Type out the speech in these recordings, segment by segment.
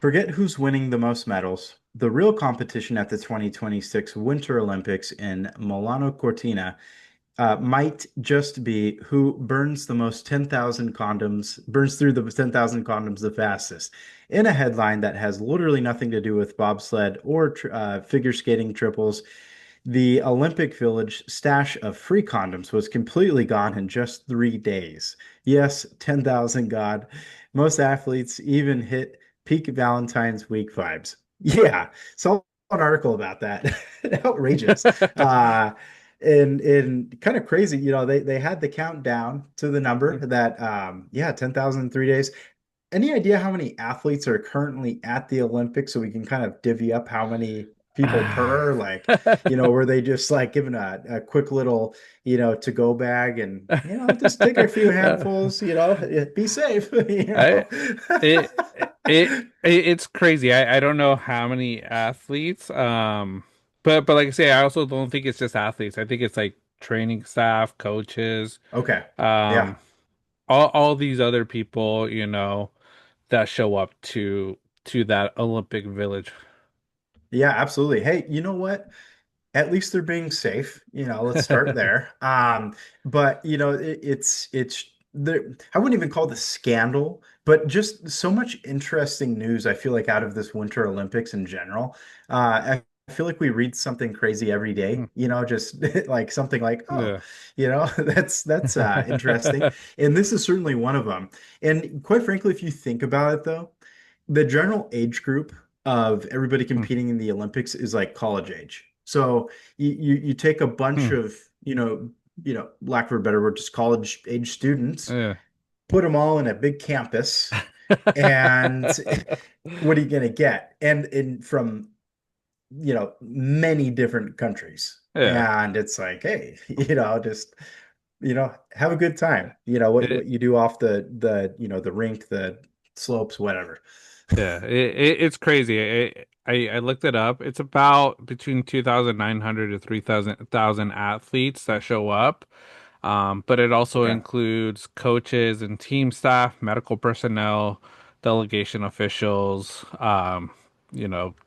Forget who's winning the most medals. The real competition at the 2026 Winter Olympics in Milano Cortina might just be who burns the most 10,000 condoms, burns through the 10,000 condoms the fastest. In a headline that has literally nothing to do with bobsled or figure skating triples, the Olympic Village stash of free condoms was completely gone in just 3 days. Yes, 10,000 God. Most athletes even hit peak Valentine's Week vibes. Yeah, saw an article about that. Outrageous. And kind of crazy, they had the countdown to the number that 10,000 3 days. Any idea how many athletes are currently at the Olympics so we can kind of divvy up how many people per, like, were they just like given a quick little, to go bag and, just take a few handfuls, be safe, I it it's crazy. I don't know how many athletes. But like I say, I also don't think it's just athletes. I think it's like training staff, coaches, Okay. Yeah. um, all these other people, that show up to that Olympic Village. Yeah, absolutely. Hey, you know what? At least they're being safe. Let's start there. But it's there. I wouldn't even call it a scandal, but just so much interesting news. I feel like out of this Winter Olympics in general. I feel like we read something crazy every day. Just like something like, oh, Yeah. that's interesting. And this is certainly one of them. And quite frankly, if you think about it, though, the general age group of everybody competing in the Olympics is like college age. So you take a bunch Hmm. of, lack of a better word, just college age students, Yeah. put them all in a big campus, and what are you going to get? And from, many different countries. Yeah. And it's like, hey, just, have a good time. What It, you do off the rink, the slopes, whatever. yeah. It's crazy. I looked it up. It's about between 2,900 to 3,000 athletes that show up. But it also Okay. includes coaches and team staff, medical personnel, delegation officials,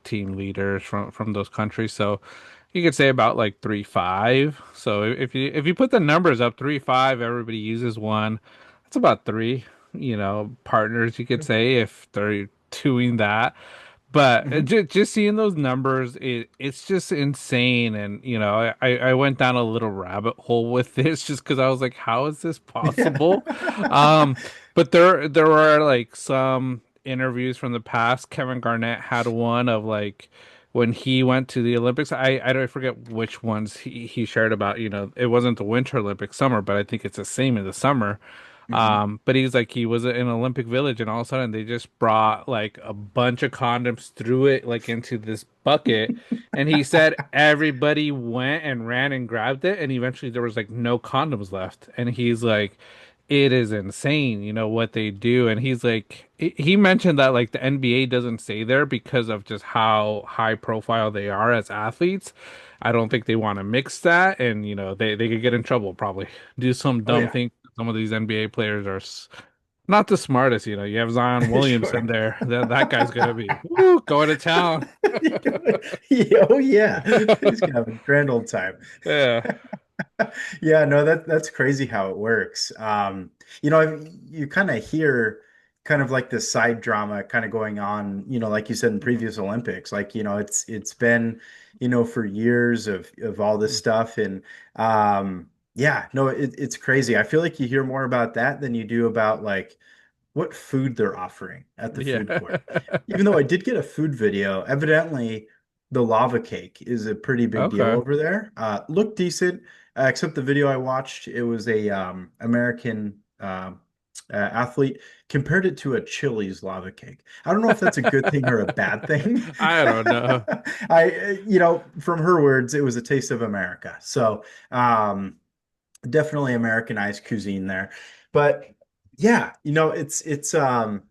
team leaders from those countries. So you could say about like 3-5. So if you put the numbers up 3-5, everybody uses one. That's about three, partners you could say if they're doing that. But Mhm. just seeing those numbers, it's just insane. And I went down a little rabbit hole with this just because I was like, how is this possible? Yeah. Um, but there are like some interviews from the past. Kevin Garnett had one of like when he went to the Olympics. I don't forget which ones he shared about. It wasn't the Winter Olympics, summer, but I think it's the same in the summer. Mhm. But he's like he was in Olympic Village, and all of a sudden they just brought like a bunch of condoms, threw it like into this bucket, and he said everybody went and ran and grabbed it, and eventually there was like no condoms left, and he's like, it is insane, what they do, and he's like, he mentioned that like the NBA doesn't stay there because of just how high profile they are as athletes. I don't think they want to mix that, and they could get in trouble probably, do some Oh dumb yeah. thing. Some of these NBA players are not the smartest. You have Zion Williamson Sure. there. That guy's gonna be woo, going to town. Yeah, oh yeah. He's gonna have a grand old time. Yeah. Yeah, no, that's crazy how it works. You kind of hear kind of like this side drama kind of going on, like you said in previous Olympics. Like, it's been, for years of all this stuff. And yeah, no, it's crazy. I feel like you hear more about that than you do about like what food they're offering at the food Yeah. court. Even though I did get a food video, evidently the lava cake is a pretty big deal Okay. over there. Looked decent, except the video I watched, it was a American athlete compared it to a Chili's lava cake. I don't know if that's a good thing or a bad thing. I don't know. From her words, it was a taste of America. So, definitely Americanized cuisine there. But yeah, it's kind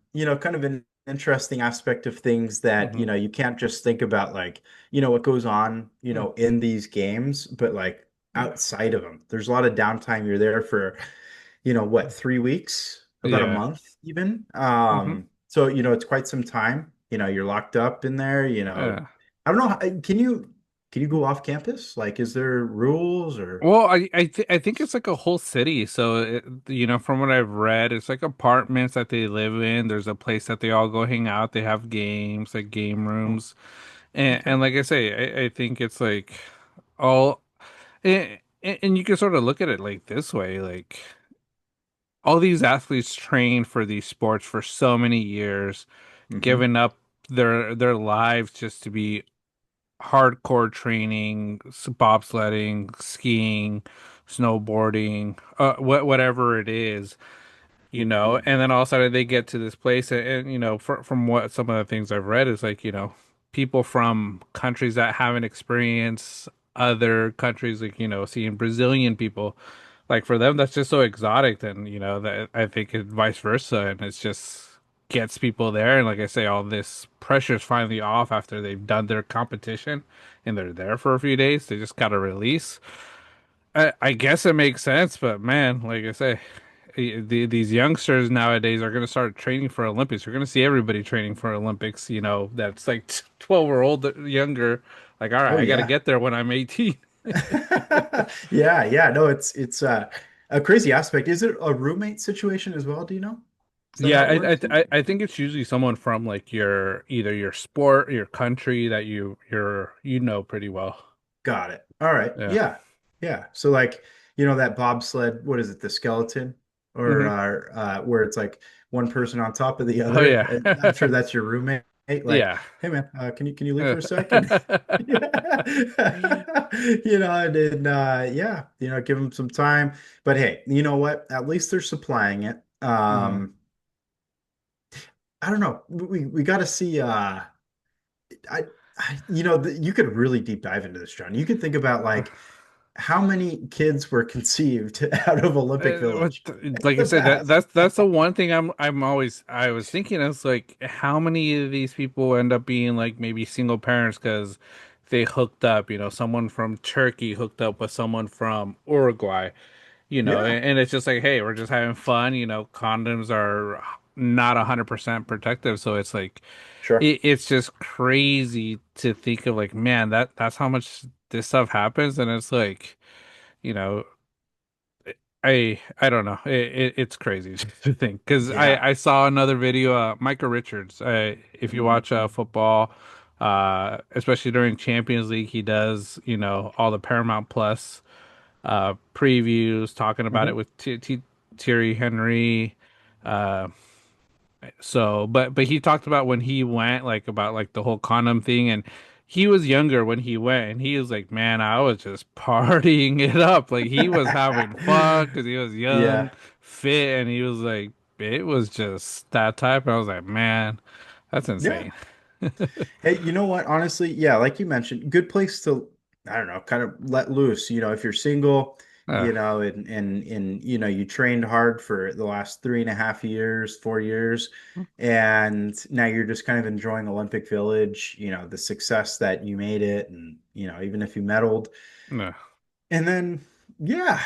of an interesting aspect of things that, Hmm. you can't just think about like, what goes on, in these games, but like outside of them. There's a lot of downtime. You're there for, what, 3 weeks, about a Yeah. month even. Hmm. So, it's quite some time. you're locked up in there, Yeah. I don't know. Can you go off campus? Like, is there rules or? Well, I think it's like a whole city. So from what I've read, it's like apartments that they live in. There's a place that they all go hang out. They have games, like game Oh, rooms, and okay. like I say, I think it's like all, and you can sort of look at it like this way, like all these athletes train for these sports for so many years, Hmm. giving up their lives just to be hardcore training, bobsledding, skiing, snowboarding, whatever it is, and then all of a sudden they get to this place, and from what some of the things I've read is like, people from countries that haven't experienced other countries, like, seeing Brazilian people, like for them that's just so exotic, then that I think it's vice versa, and it's just gets people there, and like I say, all this pressure's finally off after they've done their competition and they're there for a few days. They just got to release. I guess it makes sense, but man, like I say, these youngsters nowadays are going to start training for Olympics. You're going to see everybody training for Olympics, that's like 12 or old younger. Like, all right, Oh I got to yeah. get there when I'm 18. Yeah, yeah. No, it's a crazy aspect. Is it a roommate situation as well? Do you know? Is that Yeah, how it works? I think it's usually someone from like your either your sport, your country that you know pretty well. Got it. All right. Yeah. Yeah. Yeah. So like, that bobsled, what is it, the skeleton? Or Hmm. where it's like one person on top of the Oh other. yeah. And I'm sure that's your roommate. Like, Yeah. hey man, can you leave for a second? Yeah. And then yeah, give them some time. But hey, you know what? At least they're supplying it. Hmm. I don't know. We got to see I, you could really deep dive into this, John. You could think about like how many kids were conceived out of Olympic Village in Like I the said, past. that's the one thing I was thinking, it's like how many of these people end up being like maybe single parents because they hooked up, someone from Turkey hooked up with someone from Uruguay, Yeah, and it's just like, hey, we're just having fun, condoms are not 100% protective, so it's like sure. it's just crazy to think of, like, man, that's how much this stuff happens, and it's like, you know I don't know. It's crazy to think because Yeah. I saw another video. Micah Richards. If you Mhm. watch football, especially during Champions League, he does all the Paramount Plus previews, talking about it Mhm. with Thierry Henry. Uh, but he talked about when he went, like about like the whole condom thing, and he was younger when he went, and he was like, "Man, I was just partying it up." Like he was having fun because he was young, Yeah. fit, and he was like, it was just that type. And I was like, "Man, that's Yeah. insane." Hey, you know what? Honestly, yeah, like you mentioned, good place to, I don't know, kind of let loose. If you're single, Uh, and you trained hard for the last 3.5 years, 4 years, and now you're just kind of enjoying Olympic Village, the success that you made it, and even if you medaled, uh, and then yeah,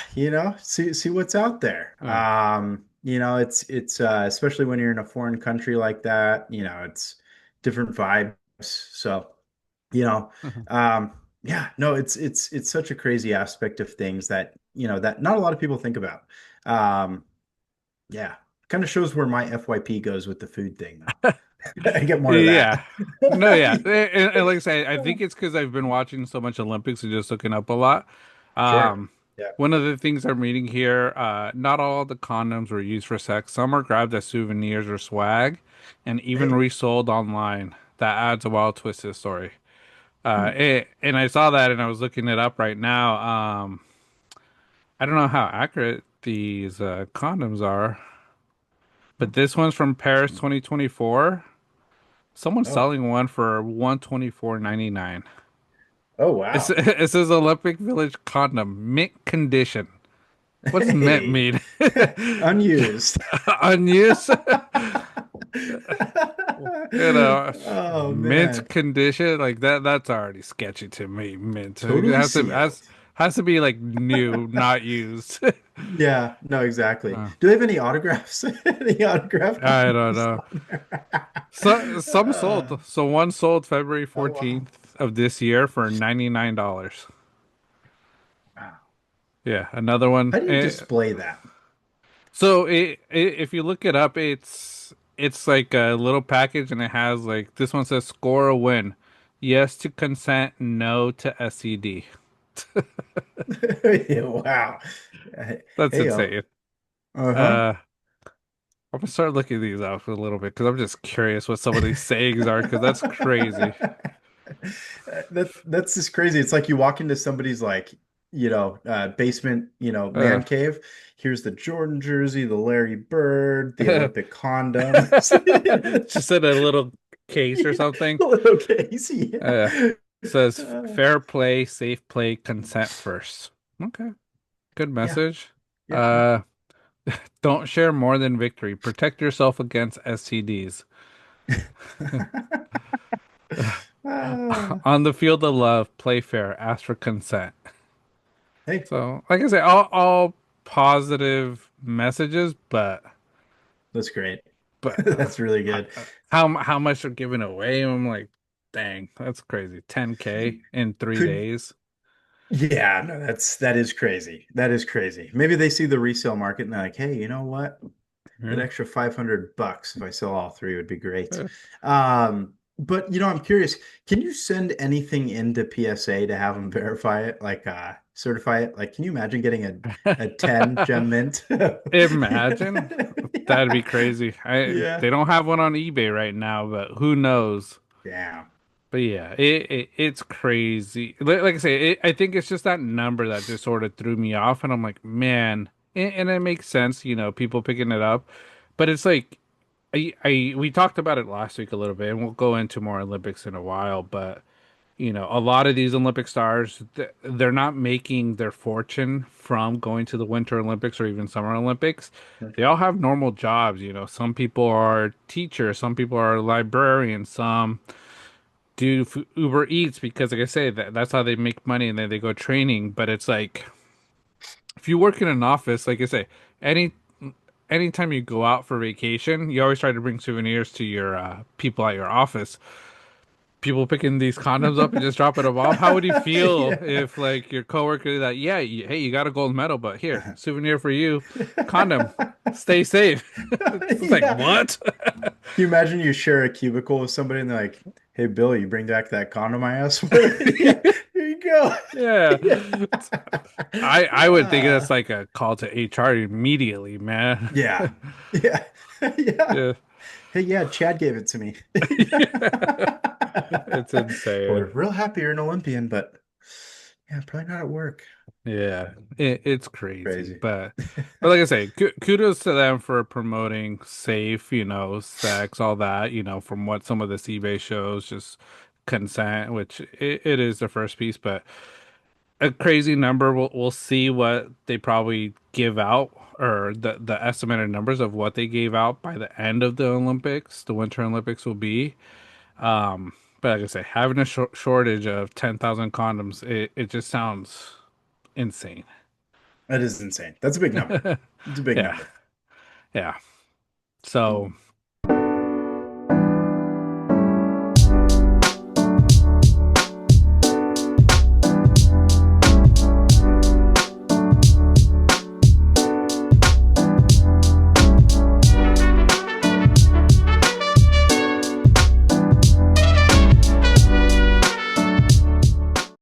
see what's out there. uh, It's especially when you're in a foreign country like that, it's different vibes. So, you know, uh. yeah, no, it's such a crazy aspect of things that not a lot of people think about. Um, yeah, kind of shows where my FYP goes with the food thing though. I get more of Yeah. that. No, yeah. And like I say, I think it's because I've been watching so much Olympics and just looking up a lot. Sure. Um, Yeah. One of the things I'm reading here, not all the condoms were used for sex. Some are grabbed as souvenirs or swag and even Hey. resold online. That adds a wild twist to the story. Hmm. And I saw that and I was looking it up right now. I don't know how accurate these condoms are, but this one's from Paris 2024. Someone's Oh. selling one for 124.99. Oh It's, wow. it says Olympic Village condom, mint condition. What's mint Hey. mean? Unused. Unused? Oh Mint man. condition? Like that's already sketchy to me. Mint. It Totally sealed. has to be like new, not used. Yeah, no, exactly. Uh, Do they have any autographs? Any autograph I don't copies know. on there? Some Uh, sold. So one sold February oh wow. 14th of this year for $99. Wow. Yeah, another one. How do you display that? So if you look it up, it's like a little package and it has like this one says score a win. Yes to consent, no to SED. Wow. That's Hey yo. insane. Uh-huh. Uh, I'm gonna start looking these up a little bit because I'm just curious what some of these sayings are because that's crazy. That's just crazy. It's like you walk into somebody's like, basement, Uh, man cave. Here's the Jordan jersey, the Larry Bird, the Olympic condoms. just in a little case or Yeah, something. a little case, yeah. Uh, says Uh, fair play, safe play, consent first. Okay, good yeah, message. yeah. Uh, don't share more than victory. Protect yourself against STDs. Ah, On the field of love, play fair, ask for consent. hey, So, like I say, all positive messages, that's great. but That's really good. how much they're giving away? I'm like, dang, that's crazy. 10K in three Could days. Yeah, no, that is crazy. That is crazy. Maybe they see the resale market and they're like, hey, you know what? That Yeah. extra $500 if I sell all three would be great. But I'm curious, can you send anything into PSA to have them verify it, like certify it? Like, can you imagine getting a 10 gem mint? Imagine that'd be crazy. Yeah. They don't have one on eBay right now, but who knows? Yeah. But yeah, it's crazy. Like I say, I think it's just that number that just sort of threw me off, and I'm like, man, and it makes sense, people picking it up, but it's like, we talked about it last week a little bit, and we'll go into more Olympics in a while, but a lot of these Olympic stars, they're not making their fortune from going to the Winter Olympics or even Summer Olympics. They all have normal jobs, Some people are teachers, some people are librarians, some do Uber Eats because, like I say, that's how they make money, and then they go training. But it's like if you work in an office, like I say, any anytime you go out for vacation, you always try to bring souvenirs to your people at your office. People picking these condoms up and just dropping them off. How would you feel Yeah. if, like, your coworker that, yeah, hey, you got a gold medal, but here, souvenir for you, condom, stay safe. It's like Yeah. what? Can you imagine you share a cubicle with somebody and they're like, hey, Bill, you bring back that condom I asked for? Yeah, here you go. Yeah. I would think Uh, that's like a call to HR immediately, man. yeah. Yeah. Yeah. Yeah. Hey, yeah, Chad gave it to me. It's We're insane. real happy you're an Olympian, but yeah, probably not at work. Yeah, it's crazy, Crazy. but like I say, kudos to them for promoting safe, sex, all that, from what some of the eBay shows, just consent, which it is the first piece, but a crazy number. We'll see what they probably give out or the estimated numbers of what they gave out by the end of the Olympics, the Winter Olympics will be. But like I say, having a shortage of 10,000 condoms, it just sounds insane. That is insane. That's a big number. It's a big Yeah, number. yeah. So